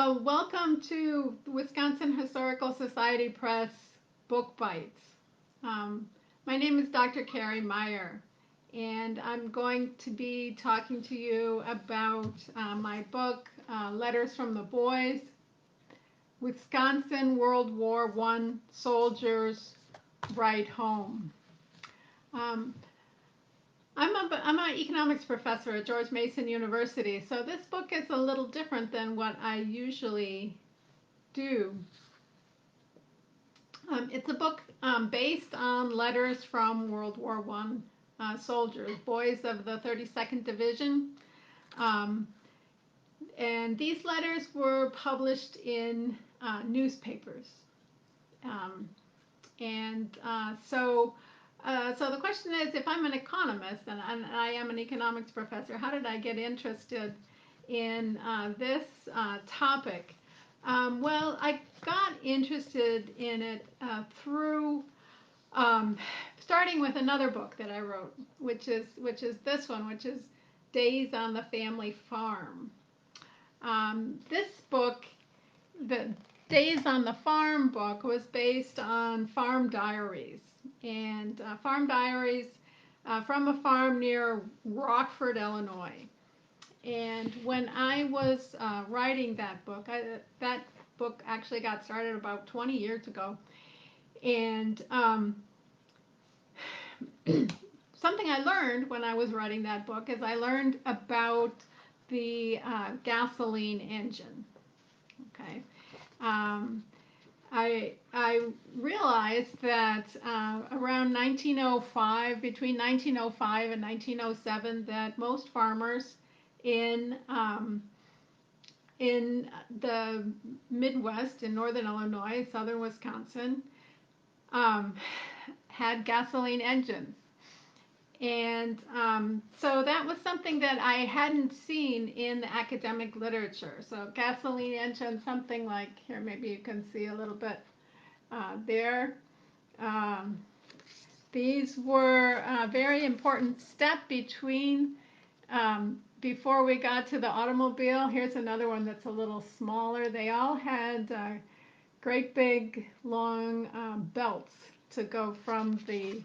Welcome to Wisconsin Historical Society Press Book Bites. Um, my name is Dr. Carrie Meyer, and I'm going to be talking to you about my book, Letters from the Boys, Wisconsin World War I Soldiers Write Home. I'm an economics professor at George Mason University, so this book is a little different than what I usually do. It's a book based on letters from World War I soldiers, boys of the 32nd Division. And these letters were published in newspapers. So the question is, if I'm an economist and I am an economics professor, how did I get interested in this topic? Well, I got interested in it through starting with another book that I wrote, which is this one, which is Days on the Family Farm. This book, the Days on the Farm book, was based on farm diaries, and farm diaries from a farm near Rockford, Illinois. And when I was writing that book actually got started about 20 years ago. And something I learned when I was writing that book is I learned about the gasoline engine. Okay. I realized that around 1905, between 1905 and 1907, that most farmers in the Midwest, in northern Illinois, southern Wisconsin, had gasoline engines. And so that was something that I hadn't seen in the academic literature. So gasoline engine, something like, here maybe you can see a little bit there. These were a very important step before we got to the automobile. Here's another one that's a little smaller. They all had great big long belts to go from the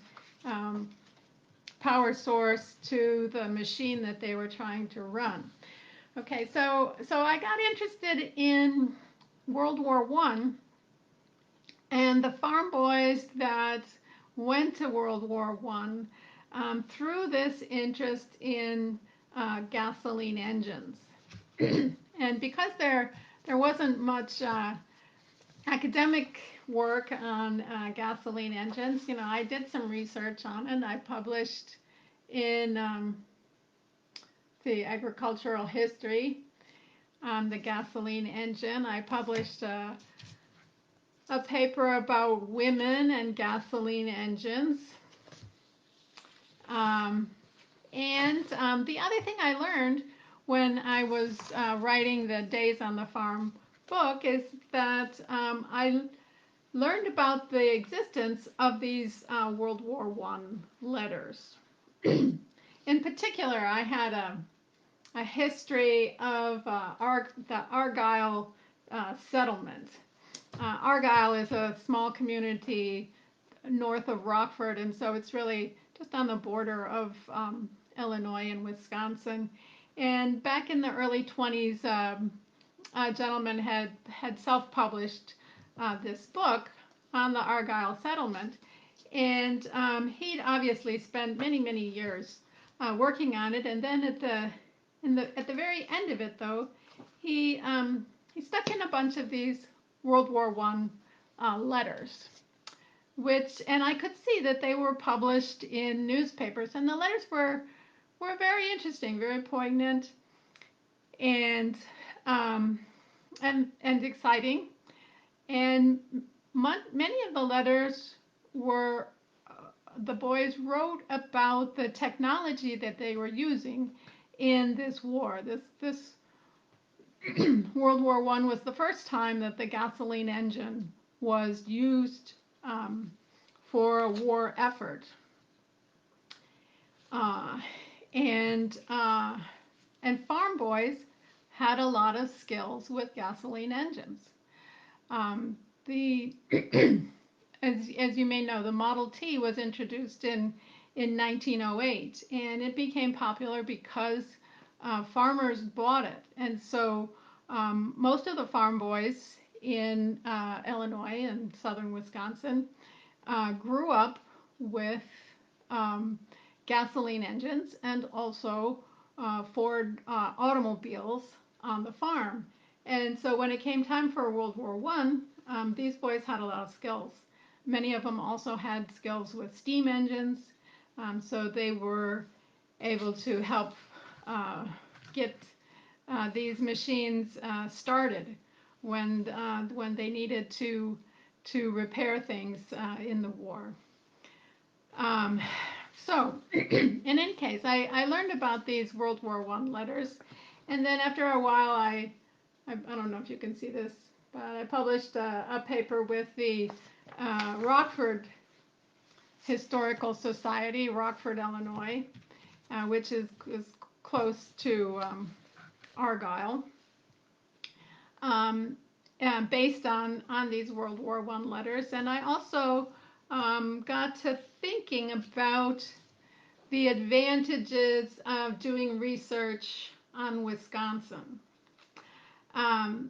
power source to the machine that they were trying to run. Okay, so I got interested in World War I and the farm boys that went to World War I through this interest in gasoline engines. And because there wasn't much academic work on gasoline engines, I did some research on it. I published in the agricultural history on the gasoline engine. I published a paper about women and gasoline engines. The other thing I learned when I was writing the Days on the Farm book is that I learned about the existence of these World War I letters. In particular, I had a history of the Argyle settlement. Argyle is a small community north of Rockford, and so it's really just on the border of Illinois and Wisconsin. And back in the early 20s, a gentleman had self-published this book on the Argyle settlement, and he'd obviously spent many years working on it. And then at the very end of it, though, he stuck in a bunch of these World War I letters, and I could see that they were published in newspapers, and the letters were very interesting, very poignant, and exciting. And many of the letters were the boys wrote about the technology that they were using in this war. This World War I was the first time that the gasoline engine was used for a war effort. And farm boys had a lot of skills with gasoline engines. The as you may know, the Model T was introduced in 1908, and it became popular because farmers bought it, and so most of the farm boys in Illinois and southern Wisconsin grew up with um, gasoline engines and also Ford automobiles on the farm. And so when it came time for World War One, these boys had a lot of skills. Many of them also had skills with steam engines, so they were able to help get these machines started when they needed to repair things in the war. Um, so, in any case, I learned about these World War One letters, and then after a while, I don't know if you can see this, but I published a paper with the Rockford Historical Society, Rockford, Illinois, which is close to Argyle, um, based on these World War One letters, and I also got to thinking about the advantages of doing research on Wisconsin. Um,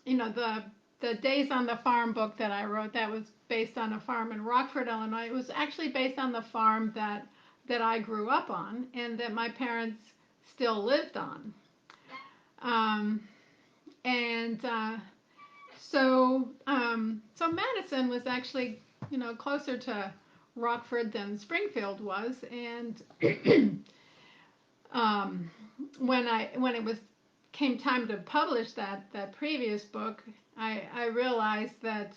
the Days on the Farm book that I wrote, that was based on a farm in Rockford, Illinois. It was actually based on the farm that I grew up on and that my parents still lived on. Um, and so Madison was actually, closer to Rockford than Springfield was, and um, when it was came time to publish that previous book, I realized that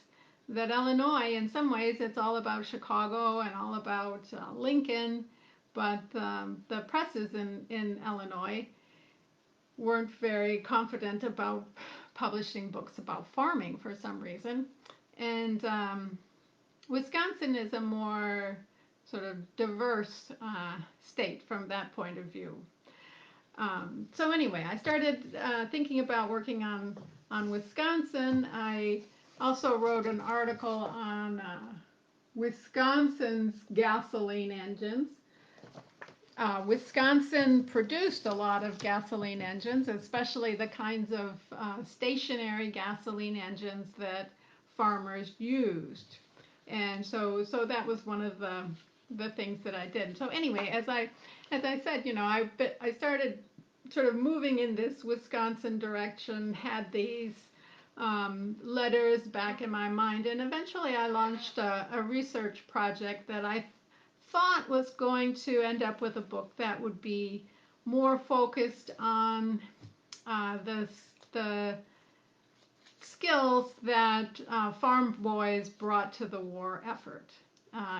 Illinois, in some ways, it's all about Chicago and all about Lincoln, but the presses in Illinois weren't very confident about publishing books about farming for some reason. And Wisconsin is a more sort of diverse state from that point of view. So anyway, I started thinking about working on Wisconsin. I also wrote an article on Wisconsin's gasoline engines. Wisconsin produced a lot of gasoline engines, especially the kinds of stationary gasoline engines that farmers used. And so that was one of the things that I did. So anyway, as I said, I started sort of moving in this Wisconsin direction, had these letters back in my mind, and eventually I launched a research project that I thought was going to end up with a book that would be more focused on the skills that farm boys brought to the war effort,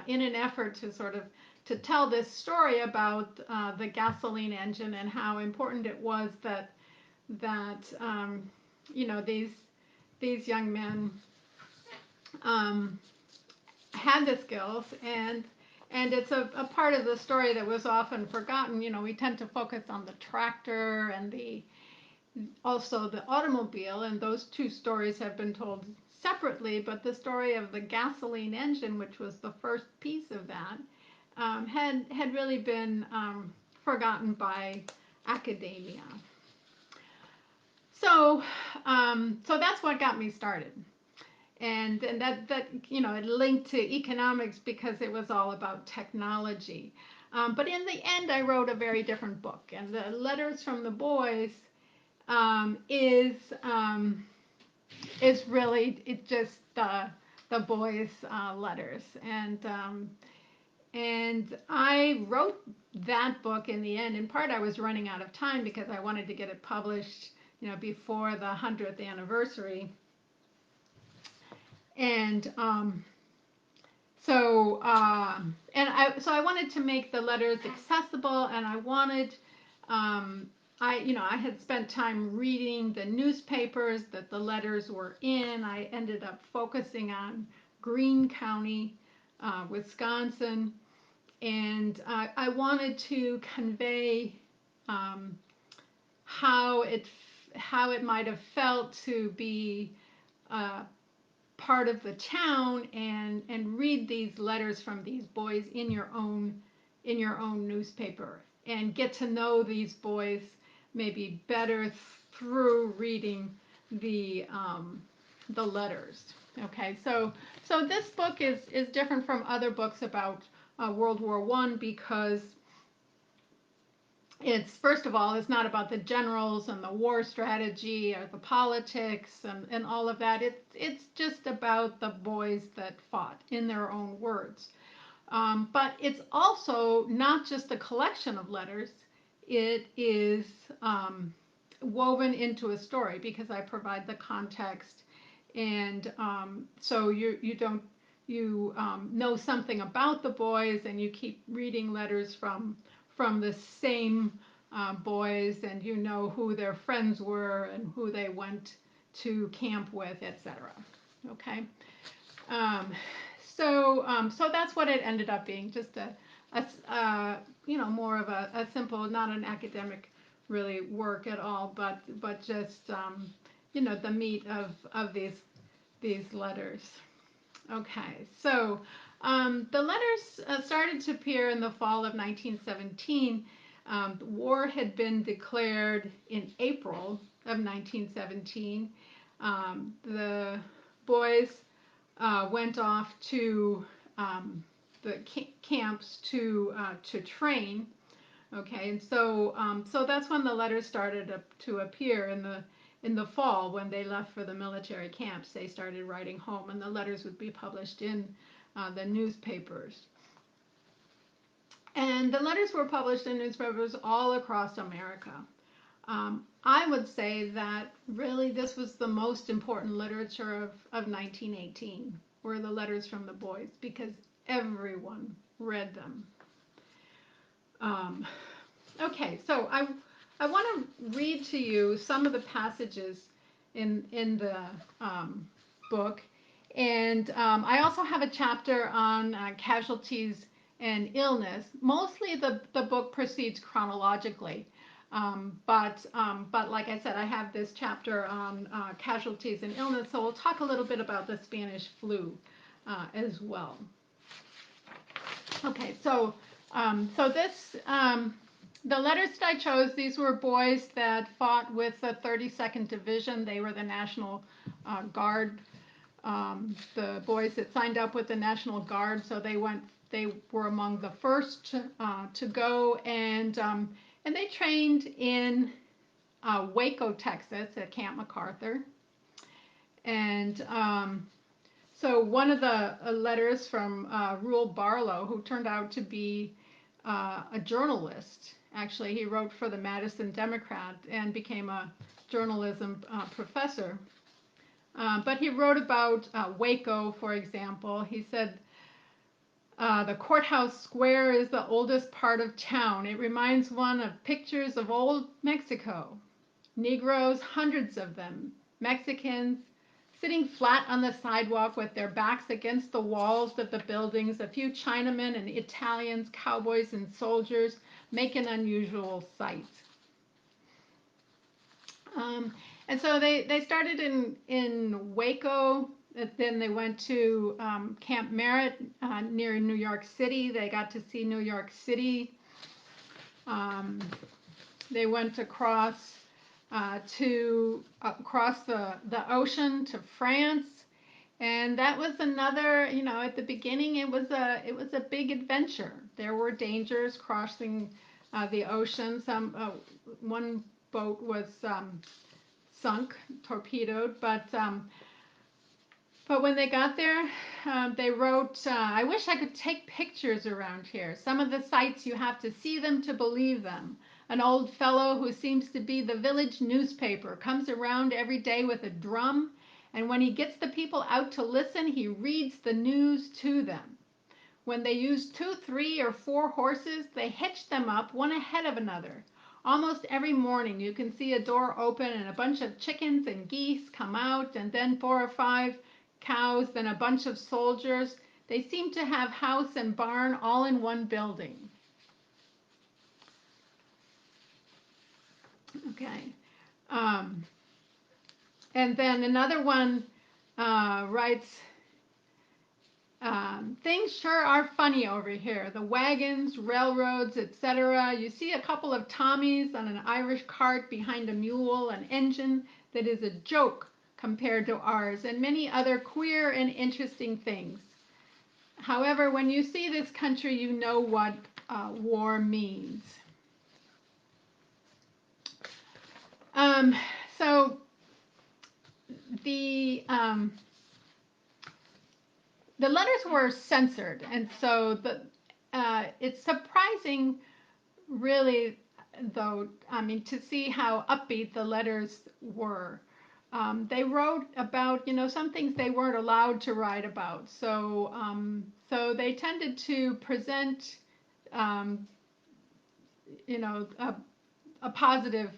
in an effort to sort of to tell this story about the gasoline engine and how important it was that these young men had the skills, and it's a part of the story that was often forgotten. We tend to focus on the tractor and also the automobile, and those two stories have been told separately, but the story of the gasoline engine, which was the first piece of that, had really been forgotten by academia. So that's what got me started. And that it linked to economics because it was all about technology. But in the end, I wrote a very different book. And the Letters from the Boys is really just the boys' letters. And I wrote that book in the end. In part, I was running out of time because I wanted to get it published, before the 100th anniversary. And so I wanted to make the letters accessible, and I wanted I had spent time reading the newspapers that the letters were in. I ended up focusing on Greene County, Wisconsin, and I wanted to convey how how it might have felt to be part of the town and read these letters from these boys in your own newspaper and get to know these boys maybe better through reading the letters. Okay, so this book is different from other books about World War I because it's, first of all, it's not about the generals and the war strategy or the politics and all of that. It's just about the boys that fought in their own words. But it's also not just a collection of letters. It is woven into a story because I provide the context, and so you don't you know something about the boys, and you keep reading letters from the same boys, and you know who their friends were and who they went to camp with, etc. Okay, so that's what it ended up being, just more of a simple, not an academic really work at all, but just the meat of these letters. Okay, so the letters started to appear in the fall of 1917. The war had been declared in April of 1917. The boys went off to the camps to train. Okay, and so that's when the letters started to appear in the fall. When they left for the military camps, they started writing home, and the letters would be published in the newspapers. And the letters were published in newspapers all across America. I would say that really this was the most important literature of 1918, were the letters from the boys, because everyone read them. Okay, so I want to read to you some of the passages in the book, and I also have a chapter on casualties and illness. Mostly the book proceeds chronologically, but like I said, I have this chapter on casualties and illness, so we'll talk a little bit about the Spanish flu as well. Okay, so this the letters that I chose, these were boys that fought with the 32nd Division. They were the National Guard. The boys that signed up with the National Guard, so they were among the first to go, and they trained in Waco, Texas, at Camp MacArthur. And so one of the letters from Reuel Barlow, who turned out to be a journalist. Actually, he wrote for the Madison Democrat and became a journalism professor. But he wrote about Waco, for example. He said, the courthouse square is the oldest part of town. It reminds one of pictures of old Mexico. Negroes, hundreds of them. Mexicans, sitting flat on the sidewalk with their backs against the walls of the buildings. A few Chinamen and Italians, cowboys and soldiers make an unusual sight. And so they started in Waco. Then they went to Camp Merritt near New York City. They got to see New York City. They went across the ocean to France, and that was another. At the beginning, it was a big adventure. There were dangers crossing the ocean. One boat was sunk, torpedoed, but when they got there, they wrote, I wish I could take pictures around here. Some of the sights, you have to see them to believe them. An old fellow who seems to be the village newspaper comes around every day with a drum, and when he gets the people out to listen, he reads the news to them. When they use 2, 3, or 4 horses, they hitch them up one ahead of another. Almost every morning you can see a door open and a bunch of chickens and geese come out, and then 4 or 5 cows, then a bunch of soldiers. They seem to have house and barn all in one building. Okay. Um, and then another one writes, things sure are funny over here. The wagons, railroads, etc. You see a couple of Tommies on an Irish cart behind a mule, an engine that is a joke compared to ours, and many other queer and interesting things. However, when you see this country, you know what war means. Um, so the letters were censored, and so it's surprising, really, though, I mean, to see how upbeat the letters were. They wrote about, some things they weren't allowed to write about. So they tended to present, um, a positive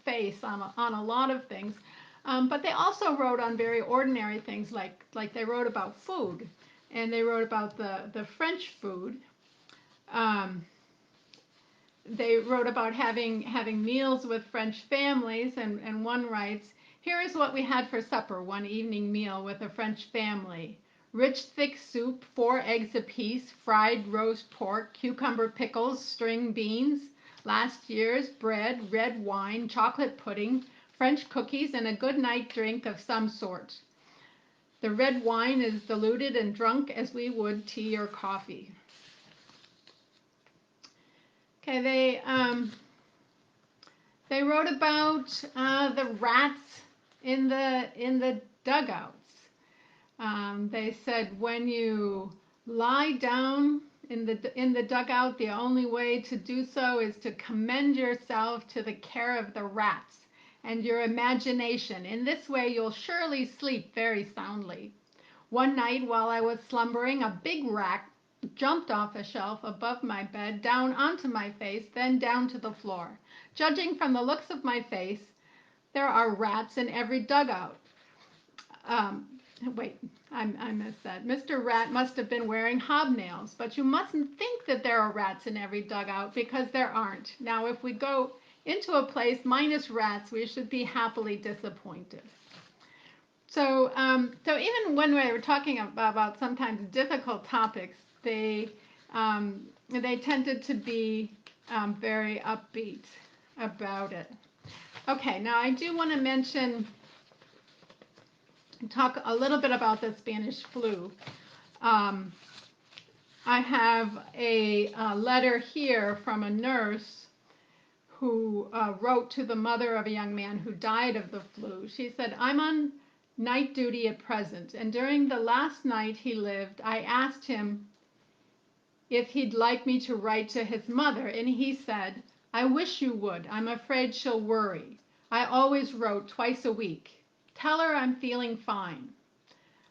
face on a lot of things. But they also wrote on very ordinary things, like they wrote about food, and they wrote about the French food. Um, they wrote about having meals with French families, and one writes, "Here is what we had for supper one evening meal with a French family. Rich, thick soup, 4 eggs apiece, fried roast pork, cucumber pickles, string beans, last year's bread, red wine, chocolate pudding, French cookies, and a good night drink of some sort. The red wine is diluted and drunk as we would tea or coffee." Okay, they wrote about the rats in the dugouts. They said, when you lie down in the dugout, the only way to do so is to commend yourself to the care of the rats and your imagination. In this way, you'll surely sleep very soundly. One night, while I was slumbering, a big rat jumped off a shelf above my bed, down onto my face, then down to the floor. Judging from the looks of my face, there are rats in every dugout. Um, Wait, I missed that. Mr. Rat must have been wearing hobnails, but you mustn't think that there are rats in every dugout, because there aren't. Now, if we go into a place minus rats, we should be happily disappointed. So even when we were talking about sometimes difficult topics, they tended to be very upbeat about it. Okay, now I do want to talk a little bit about the Spanish flu. I have a letter here from a nurse who wrote to the mother of a young man who died of the flu. She said, "I'm on night duty at present, and during the last night he lived, I asked him if he'd like me to write to his mother, and he said, 'I wish you would. I'm afraid she'll worry. I always wrote twice a week. Tell her I'm feeling fine.'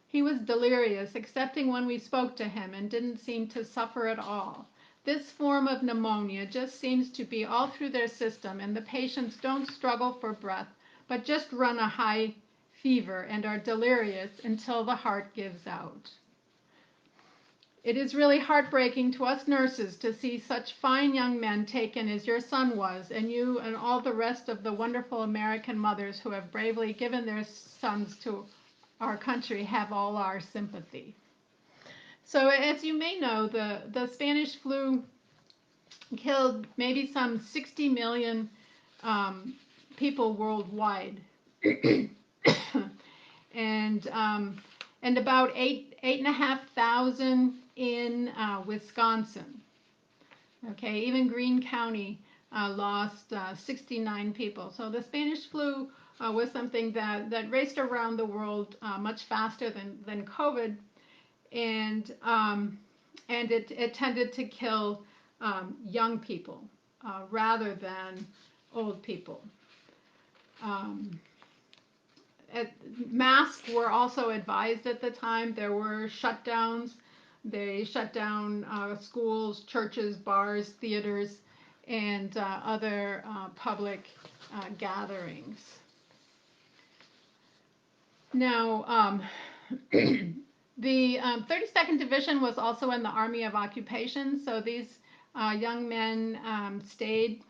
He was delirious, excepting when we spoke to him, and didn't seem to suffer at all. This form of pneumonia just seems to be all through their system, and the patients don't struggle for breath, but just run a high fever and are delirious until the heart gives out. It is really heartbreaking to us nurses to see such fine young men taken as your son was, and you and all the rest of the wonderful American mothers who have bravely given their sons to our country have all our sympathy." So as you may know, the Spanish flu killed maybe some 60 million people worldwide, and about 8,500 in Wisconsin. Okay, even Greene County lost 69 people. So the Spanish flu was something that raced around the world much faster than COVID, and it tended to kill young people rather than old people. Masks were also advised at the time. There were shutdowns. They shut down schools, churches, bars, theaters, and other public gatherings. Now, the 32nd Division was also in the Army of Occupation, so these young men stayed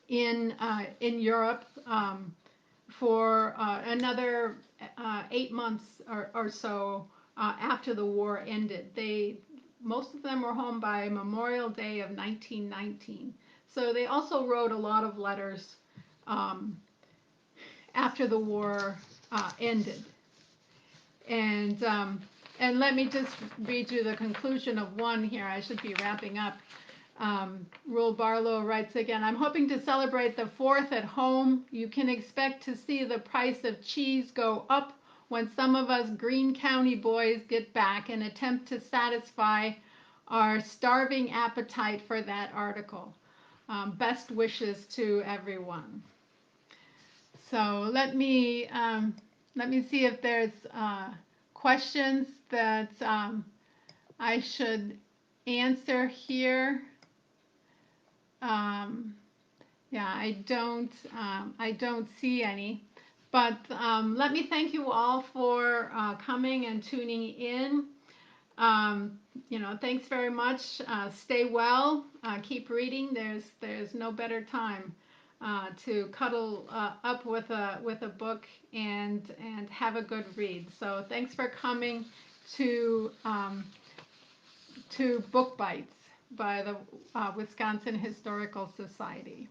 in Europe for another 8 months or so after the war ended. Most of them were home by Memorial Day of 1919. So they also wrote a lot of letters um, after the war ended. And and let me just read you the conclusion of one here. I should be wrapping up. Rule Barlow writes again, I'm hoping to celebrate the 4th at home. You can expect to see the price of cheese go up when some of us Greene County boys get back and attempt to satisfy our starving appetite for that article. Best wishes to everyone. So let me see if there's questions that I should answer here. Um, yeah, I don't see any. But let me thank you all for coming and tuning in. Um, thanks very much. Stay well. Keep reading. There's no better time to cuddle up with a book and have a good read. So thanks for coming to Book Bites by the Wisconsin Historical Society.